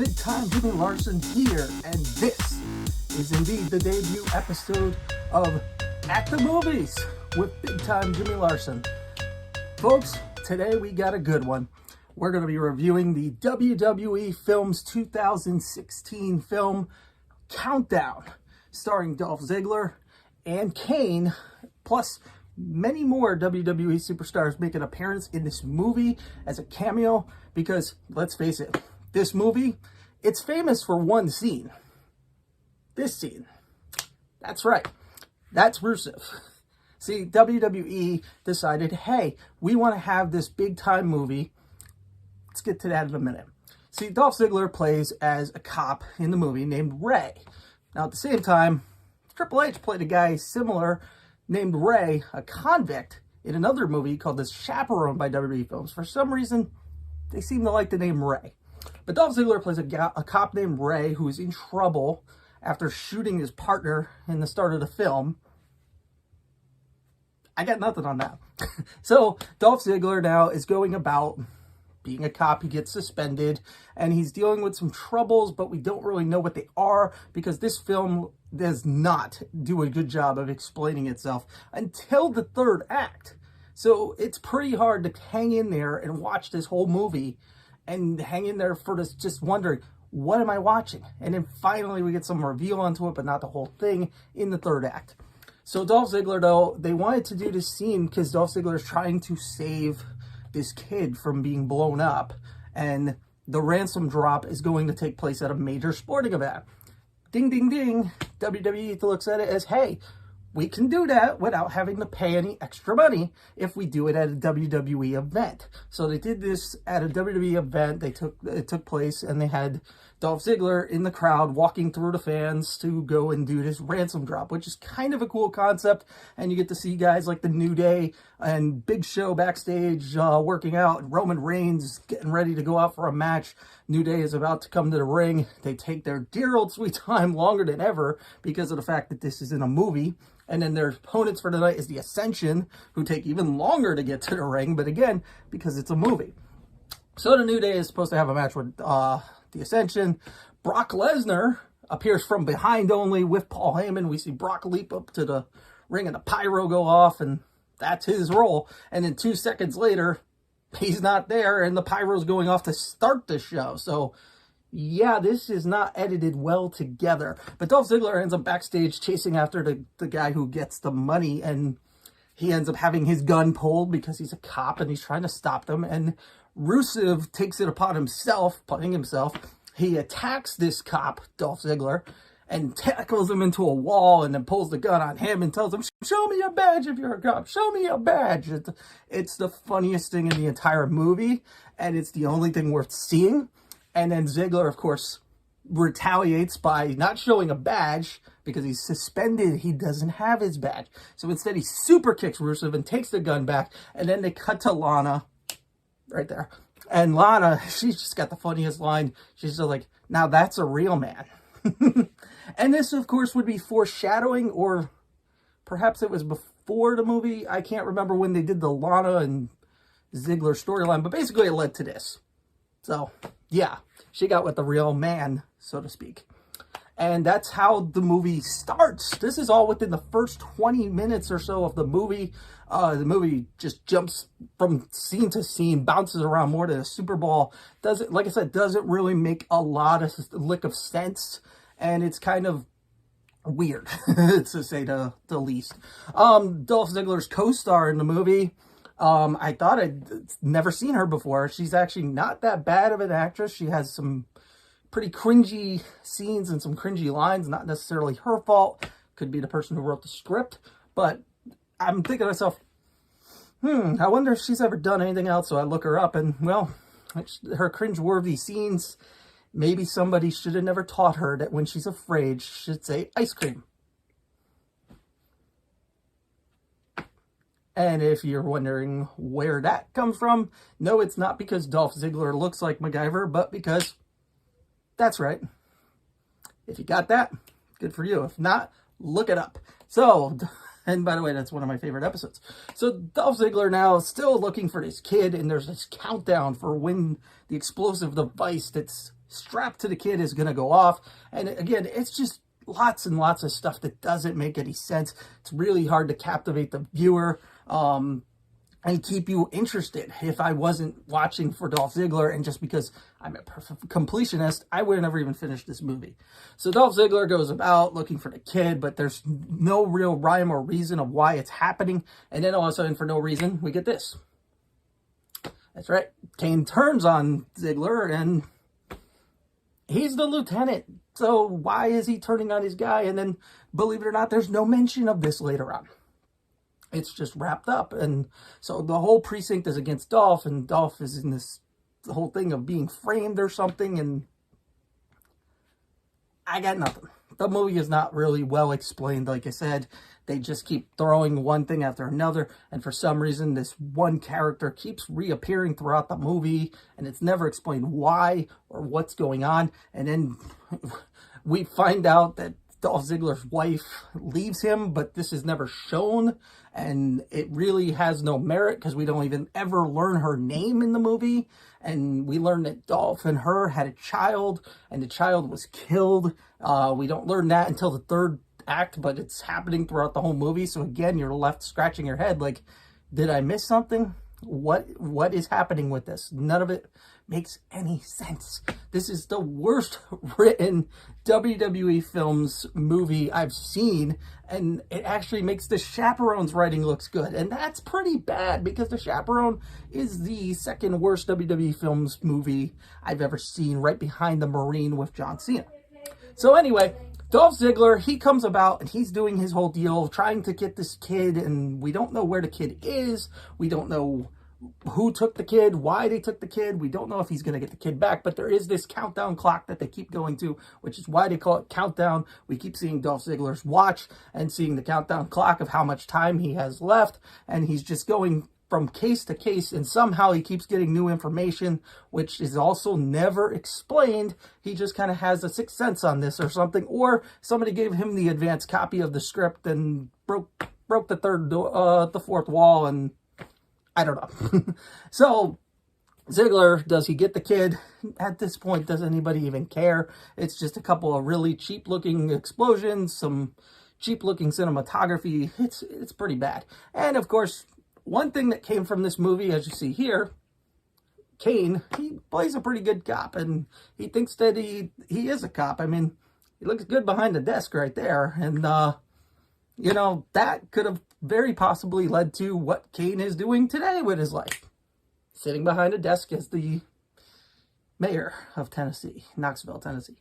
Big Time Jimmy Larson here, and this is indeed the debut episode of At the Movies with Big Time Jimmy Larson. Folks, today we got a good one. We're going to be reviewing the WWE Films 2016 film Countdown, starring Dolph Ziggler and Kane, plus many more WWE superstars make an appearance in this movie as a cameo, because let's face it, this movie, it's famous for one scene. This scene. That's right. That's Rusev. See, WWE decided, hey, we want to have this big time movie. Let's get to that in a minute. See, Dolph Ziggler plays as a cop in the movie named Ray. Now, at the same time, Triple H played a guy similar named Ray, a convict, in another movie called The Chaperone by WWE Films. For some reason, they seem to like the name Ray. But Dolph Ziggler plays a cop named Ray who is in trouble after shooting his partner in the start of the film. I got nothing on that. So Dolph Ziggler now is going about being a cop. He gets suspended and he's dealing with some troubles, but we don't really know what they are because this film does not do a good job of explaining itself until the third act. So it's pretty hard to hang in there and watch this whole movie and hang in there for this, just wondering, what am I watching? And then finally we get some reveal onto it, but not the whole thing, in the third act. So Dolph Ziggler, though, they wanted to do this scene because Dolph Ziggler is trying to save this kid from being blown up. And the ransom drop is going to take place at a major sporting event. Ding, ding, ding. WWE looks at it as, hey, we can do that without having to pay any extra money if we do it at a WWE event. So they did this at a WWE event. It took place, and they had Dolph Ziggler in the crowd walking through the fans to go and do this ransom drop, which is kind of a cool concept. And you get to see guys like the New Day and Big Show backstage working out. Roman Reigns getting ready to go out for a match. New Day is about to come to the ring. They take their dear old sweet time, longer than ever, because of the fact that this is in a movie. And then their opponents for tonight is the Ascension, who take even longer to get to the ring, but again, because it's a movie. So the New Day is supposed to have a match with the Ascension. Brock Lesnar appears from behind only with Paul Heyman. We see Brock leap up to the ring and the pyro go off, and that's his role. And then 2 seconds later, he's not there, and the pyro's going off to start the show. So yeah, this is not edited well together. But Dolph Ziggler ends up backstage chasing after the guy who gets the money, and he ends up having his gun pulled because he's a cop and he's trying to stop them. And Rusev takes it upon himself, putting himself. He attacks this cop, Dolph Ziggler, and tackles him into a wall and then pulls the gun on him and tells him, show me your badge if you're a cop. Show me your badge. It's the funniest thing in the entire movie, and it's the only thing worth seeing. And then Ziggler, of course, retaliates by not showing a badge because he's suspended. He doesn't have his badge. So instead, he super kicks Rusev and takes the gun back. And then they cut to Lana right there. And Lana, she's just got the funniest line. She's just like, now that's a real man. And this, of course, would be foreshadowing, or perhaps it was before the movie. I can't remember when they did the Lana and Ziggler storyline, but basically it led to this. So yeah, she got with the real man, so to speak. And that's how the movie starts. This is all within the first 20 minutes or so of the movie. The movie just jumps from scene to scene, bounces around more than a Super Bowl. Doesn't, like I said, doesn't really make a lot of lick of sense. And it's kind of weird, to say the least. Dolph Ziggler's co-star in the movie, I thought I'd never seen her before. She's actually not that bad of an actress. She has some pretty cringy scenes and some cringy lines. Not necessarily her fault. Could be the person who wrote the script. But I'm thinking to myself, I wonder if she's ever done anything else. So I look her up, and, well, her cringe-worthy scenes, maybe somebody should have never taught her that when she's afraid, she should say ice cream. And if you're wondering where that comes from, no, it's not because Dolph Ziggler looks like MacGyver, but because, that's right. If you got that, good for you. If not, look it up. So, and by the way, that's one of my favorite episodes. So Dolph Ziggler now is still looking for this kid, and there's this countdown for when the explosive device that's strapped to the kid is going to go off. And again, it's just lots and lots of stuff that doesn't make any sense. It's really hard to captivate the viewer and keep you interested. If I wasn't watching for Dolph Ziggler, and just because I'm a completionist, I would have never even finished this movie. So Dolph Ziggler goes about looking for the kid, but there's no real rhyme or reason of why it's happening. And then all of a sudden, for no reason, we get this. That's right. Kane turns on Ziggler, and he's the lieutenant. So why is he turning on his guy? And then, believe it or not, there's no mention of this later on. It's just wrapped up. And so the whole precinct is against Dolph, and Dolph is in this whole thing of being framed or something. And I got nothing. The movie is not really well explained. Like I said, they just keep throwing one thing after another. And for some reason, this one character keeps reappearing throughout the movie, and it's never explained why or what's going on. And then we find out that Dolph Ziggler's wife leaves him, but this is never shown, and it really has no merit because we don't even ever learn her name in the movie. And we learn that Dolph and her had a child, and the child was killed. We don't learn that until the third act, but it's happening throughout the whole movie. So again, you're left scratching your head like, did I miss something? What is happening with this? None of it makes any sense. This is the worst written WWE Films movie I've seen, and it actually makes the Chaperone's writing looks good, and that's pretty bad because the Chaperone is the second worst WWE Films movie I've ever seen, right behind The Marine with John Cena. So anyway, Dolph Ziggler, he comes about and he's doing his whole deal of trying to get this kid, and we don't know where the kid is. We don't know who took the kid, why they took the kid. We don't know if he's going to get the kid back, but there is this countdown clock that they keep going to, which is why they call it Countdown. We keep seeing Dolph Ziggler's watch and seeing the countdown clock of how much time he has left, and he's just going from case to case, and somehow he keeps getting new information, which is also never explained. He just kind of has a sixth sense on this or something, or somebody gave him the advanced copy of the script and broke the fourth wall, and I don't know. So Ziggler, does he get the kid? At this point, does anybody even care? It's just a couple of really cheap-looking explosions, some cheap-looking cinematography. It's pretty bad. And of course, one thing that came from this movie, as you see here, Kane, he plays a pretty good cop, and he thinks that he is a cop. I mean, he looks good behind the desk right there, and you know, that could have very possibly led to what Kane is doing today with his life. Sitting behind a desk as the mayor of Tennessee, Knoxville, Tennessee.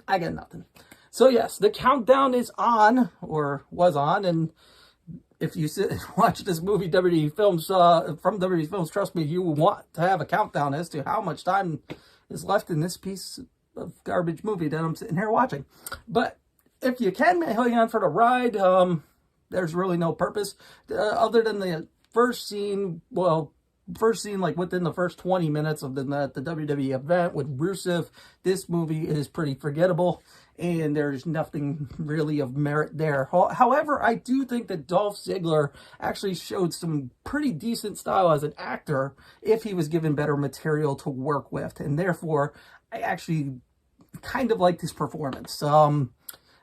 I got nothing. So yes, the countdown is on, or was on, and if you sit and watch this movie, WWE Films, from WWE Films, trust me, you will want to have a countdown as to how much time is left in this piece of garbage movie that I'm sitting here watching. But if you can hang on for the ride, there's really no purpose other than the first scene. Well, first scene, like within the first 20 minutes of the WWE event with Rusev, this movie is pretty forgettable, and there's nothing really of merit there. However, I do think that Dolph Ziggler actually showed some pretty decent style as an actor if he was given better material to work with, and therefore, I actually kind of liked his performance.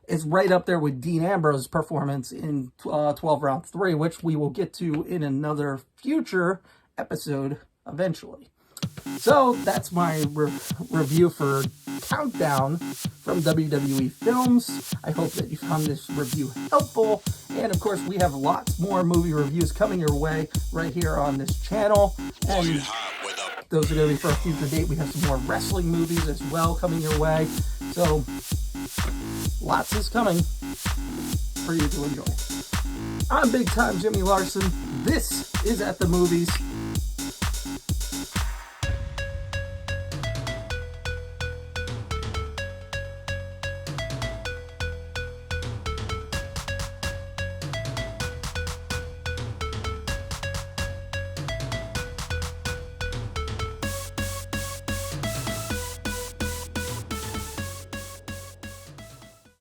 It's right up there with Dean Ambrose's performance in 12 Round 3, which we will get to in another future episode eventually. So that's my review for Countdown from WWE Films. I hope that you found this review helpful. And of course, we have lots more movie reviews coming your way right here on this channel. And those are going to be for a future date. We have some more wrestling movies as well coming your way. So lots is coming for you to enjoy. I'm Big Time Jimmy Larson. This is At the Movies.